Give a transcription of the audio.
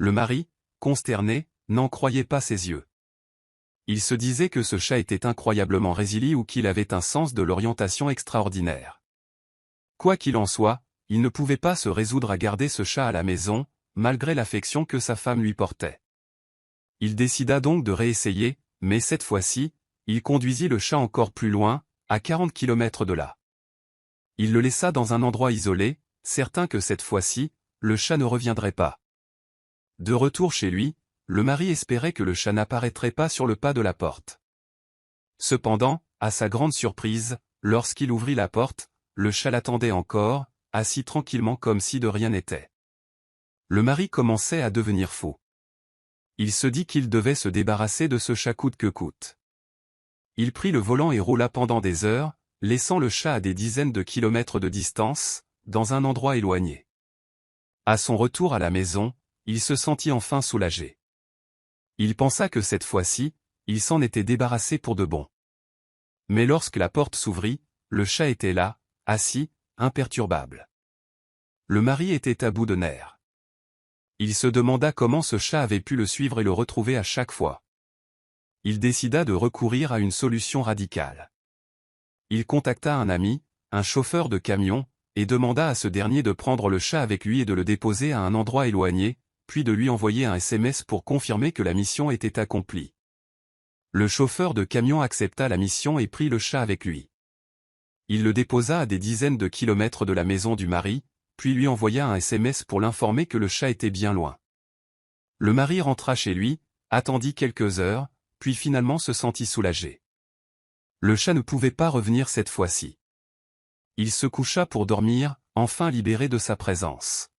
Le mari, consterné, n'en croyait pas ses yeux. Il se disait que ce chat était incroyablement résilient ou qu'il avait un sens de l'orientation extraordinaire. Quoi qu'il en soit, il ne pouvait pas se résoudre à garder ce chat à la maison, malgré l'affection que sa femme lui portait. Il décida donc de réessayer, mais cette fois-ci, il conduisit le chat encore plus loin, à 40 km de là. Il le laissa dans un endroit isolé, certain que cette fois-ci, le chat ne reviendrait pas. De retour chez lui, le mari espérait que le chat n'apparaîtrait pas sur le pas de la porte. Cependant, à sa grande surprise, lorsqu'il ouvrit la porte, le chat l'attendait encore, assis tranquillement comme si de rien n'était. Le mari commençait à devenir fou. Il se dit qu'il devait se débarrasser de ce chat coûte que coûte. Il prit le volant et roula pendant des heures, laissant le chat à des dizaines de kilomètres de distance, dans un endroit éloigné. À son retour à la maison, il se sentit enfin soulagé. Il pensa que cette fois-ci, il s'en était débarrassé pour de bon. Mais lorsque la porte s'ouvrit, le chat était là, assis, imperturbable. Le mari était à bout de nerfs. Il se demanda comment ce chat avait pu le suivre et le retrouver à chaque fois. Il décida de recourir à une solution radicale. Il contacta un ami, un chauffeur de camion, et demanda à ce dernier de prendre le chat avec lui et de le déposer à un endroit éloigné, puis de lui envoyer un SMS pour confirmer que la mission était accomplie. Le chauffeur de camion accepta la mission et prit le chat avec lui. Il le déposa à des dizaines de kilomètres de la maison du mari, puis lui envoya un SMS pour l'informer que le chat était bien loin. Le mari rentra chez lui, attendit quelques heures, puis finalement se sentit soulagé. Le chat ne pouvait pas revenir cette fois-ci. Il se coucha pour dormir, enfin libéré de sa présence.